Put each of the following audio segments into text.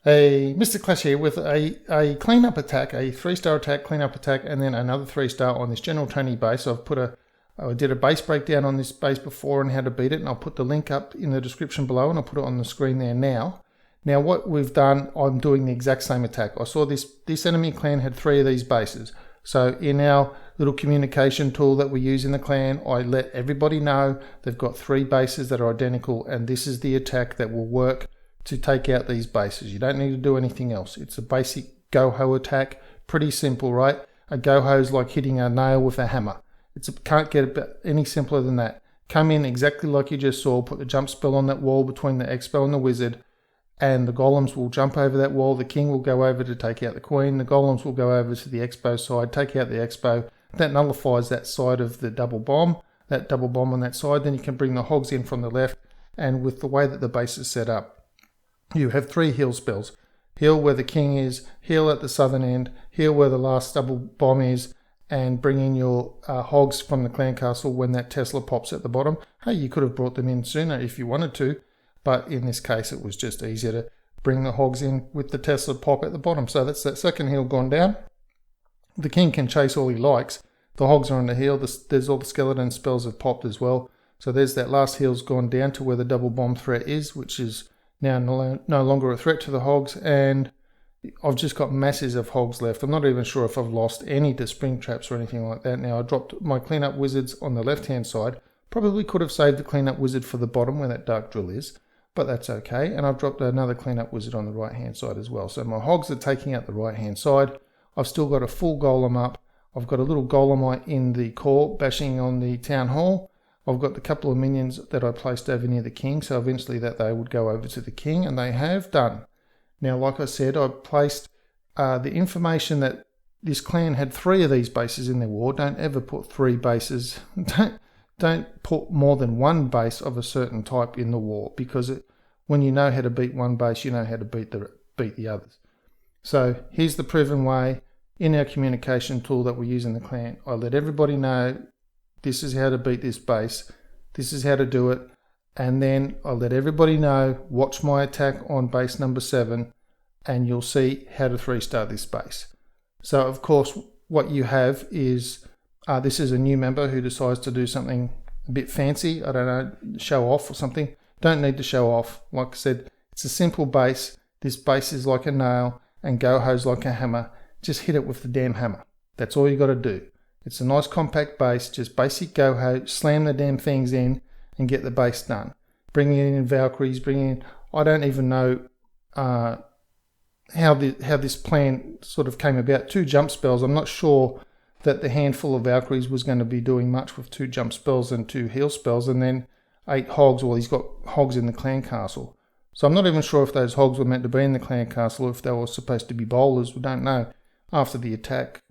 Hey, MisterClash here with a cleanup attack, a 3-star attack, cleanup attack, and then another 3-star on this General Tony base. I did a base breakdown on this base before and how to beat it, and I'll put the link up in the description below, and I'll put it on the screen there now. Now what we've done, I'm doing the exact same attack. I saw this enemy clan had 3 of these bases. So in our little communication tool that we use in the clan, I let everybody know they've got 3 bases that are identical, and this is the attack that will work to take out these bases. You don't need to do anything else. It's a basic go-ho attack. Pretty simple, right? A go-ho is like hitting a nail with a hammer. Can't get any simpler than that. Come in exactly like you just saw, put the jump spell on that wall between the X-spell and the wizard, and the golems will jump over that wall. The king will go over to take out the queen. The golems will go over to the X-bow side, take out the X-bow. That nullifies that side of the double bomb, that double bomb on that side. Then you can bring the hogs in from the left, and with the way that the base is set up, you have 3 heal spells. Heal where the king is, heal at the southern end, heal where the last double bomb is, and bring in your hogs from the clan castle when that Tesla pops at the bottom. Hey, you could have brought them in sooner if you wanted to, but in this case it was just easier to bring the hogs in with the Tesla pop at the bottom. So that's that second heal gone down. The king can chase all he likes. The hogs are on the heal. There's all the skeleton spells have popped as well. So there's that last heal's gone down to where the double bomb threat is, which is now no longer a threat to the hogs, and I've just got masses of hogs left. I'm not even sure if I've lost any to spring traps or anything like that. Now I dropped my cleanup wizards on the left hand side. Probably could have saved the cleanup wizard for the bottom where that dark drill is, but that's okay. And I've dropped another cleanup wizard on the right hand side as well. So my hogs are taking out the right hand side. I've still got a full golem up. I've got a little golemite in the core bashing on the town hall. I've got the couple of minions that I placed over near the king, so eventually that they would go over to the king, and they have done. Now, like I said, I placed the information that this clan had 3 of these bases in their war. Don't ever put 3 bases. Don't put more than 1 base of a certain type in the war, because when you know how to beat 1 base, you know how to beat the others. So here's the proven way. In our communication tool that we use in the clan, I let everybody know this is how to beat this base, this is how to do it, and then I let everybody know, watch my attack on base number 7, and you'll see how to 3-star this base. So of course what you have is, this is a new member who decides to do something a bit fancy, I don't know, show off or something. Don't need to show off. Like I said, it's a simple base. This base is like a nail and go-ho's like a hammer. Just hit it with the damn hammer. That's all you got to do. It's a nice compact base, just basic go-ho, slam the damn things in and get the base done. Bringing in Valkyries, I don't even know how this plan sort of came about. 2 jump spells. I'm not sure that the handful of Valkyries was going to be doing much with 2 jump spells and 2 heal spells, and then 8 hogs. Well, he's got hogs in the clan castle. So I'm not even sure if those hogs were meant to be in the clan castle or if they were supposed to be bowlers. We don't know. After the attack,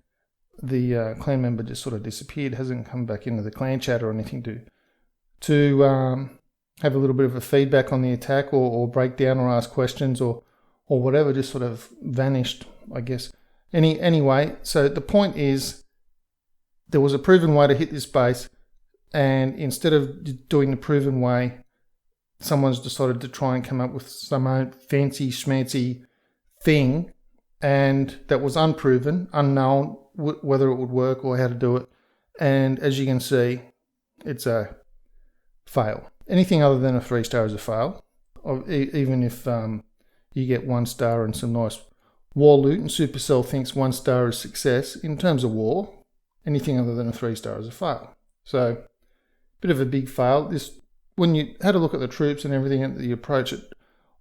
the clan member just sort of disappeared, hasn't come back into the clan chat or anything to have a little bit of a feedback on the attack or break down or ask questions or whatever, just sort of vanished, I guess. Anyway, so the point is there was a proven way to hit this base, and instead of doing the proven way, someone's decided to try and come up with some own fancy schmancy thing, and that was unproven, unknown, whether it would work or how to do it. And as you can see, it's a fail. Anything other than a 3-star is a fail. Even if you get 1 star and some nice war loot and Supercell thinks 1 star is success, in terms of war, anything other than a 3-star is a fail. So, bit of a big fail. When you had a look at the troops and everything and the approach,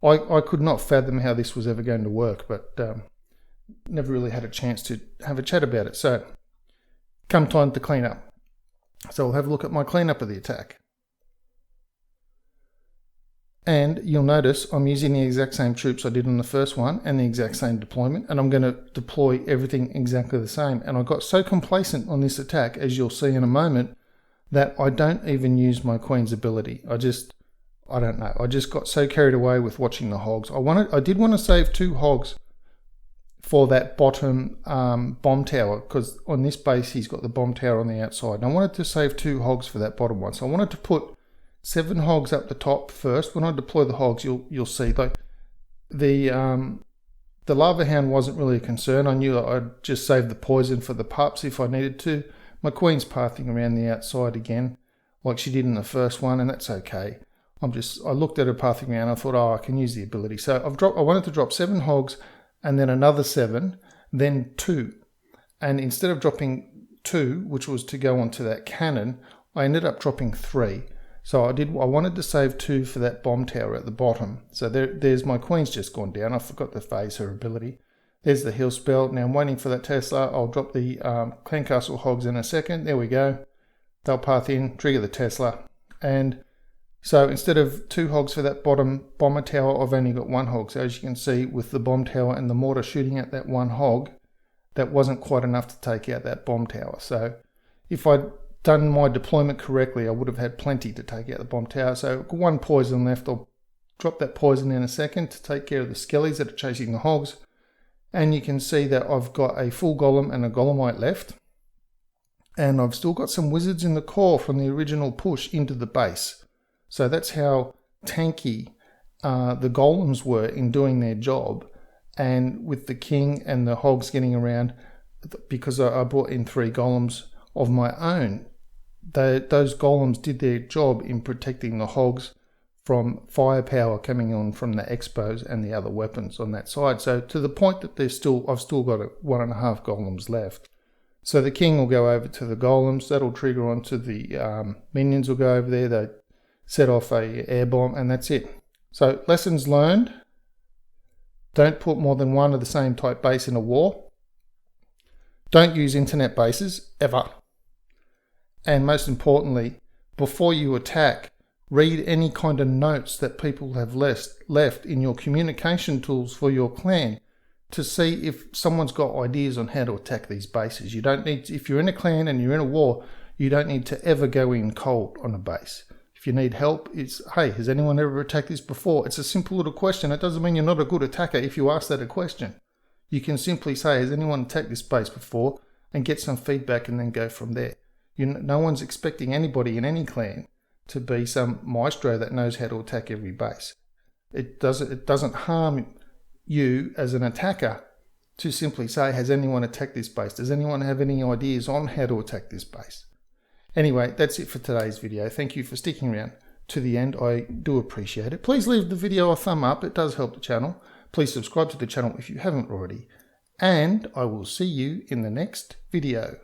I could not fathom how this was ever going to work, but never really had a chance to have a chat about it. So, come time to clean up. So we'll have a look at my cleanup of the attack. And you'll notice I'm using the exact same troops I did on the first one and the exact same deployment, and I'm going to deploy everything exactly the same. And I got so complacent on this attack, as you'll see in a moment, that I don't even use my queen's ability. I don't know. I just got so carried away with watching the hogs. I did want to save 2 hogs for that bottom bomb tower, because on this base he's got the bomb tower on the outside. And I wanted to save 2 hogs for that bottom one. So I wanted to put 7 hogs up the top first. When I deploy the hogs, you'll see like the The Lava Hound wasn't really a concern. I knew I'd just save the poison for the pups if I needed to. My queen's pathing around the outside again, like she did in the first one, and that's okay. I looked at her pathing around, I thought, oh, I can use the ability. So I wanted to drop 7 hogs, and then another 7, then 2. And instead of dropping 2, which was to go onto that cannon, I ended up dropping 3. So I wanted to save 2 for that bomb tower at the bottom. So there's my queen's just gone down. I forgot to phase her ability. There's the heal spell. Now I'm waiting for that Tesla. I'll drop the Clan Castle hogs in a second. There we go. They'll path in, trigger the Tesla. And so instead of 2 hogs for that bottom bomber tower, I've only got 1 hog. So as you can see, with the bomb tower and the mortar shooting at that 1 hog, that wasn't quite enough to take out that bomb tower. So if I'd done my deployment correctly, I would have had plenty to take out the bomb tower. So I've got 1 poison left. I'll drop that poison in a second to take care of the skellies that are chasing the hogs. And you can see that I've got a full golem and a golemite left. And I've still got some wizards in the core from the original push into the base. So that's how tanky the golems were in doing their job. And with the king and the hogs getting around, because I brought in 3 golems of my own, those golems did their job in protecting the hogs from firepower coming on from the expos and the other weapons on that side. So to the point that I've still got 1.5 golems left. So the king will go over to the golems. That'll trigger onto the minions will go over there. They set off a air bomb, and that's it. So lessons learned: don't put more than 1 of the same type base in a war. Don't use internet bases ever. And most importantly, before you attack, read any kind of notes that people have left in your communication tools for your clan to see if someone's got ideas on how to attack these bases. You don't need, if you're in a clan and you're in a war, you don't need to ever go in cold on a base. If you need help, it's, hey, has anyone ever attacked this before? It's a simple little question. It doesn't mean you're not a good attacker if you ask that a question. You can simply say, has anyone attacked this base before? And get some feedback and then go from there. No one's expecting anybody in any clan to be some maestro that knows how to attack every base. It doesn't harm you as an attacker to simply say, has anyone attacked this base? Does anyone have any ideas on how to attack this base? Anyway, that's it for today's video. Thank you for sticking around to the end. I do appreciate it. Please leave the video a thumb up. It does help the channel. Please subscribe to the channel if you haven't already. And I will see you in the next video.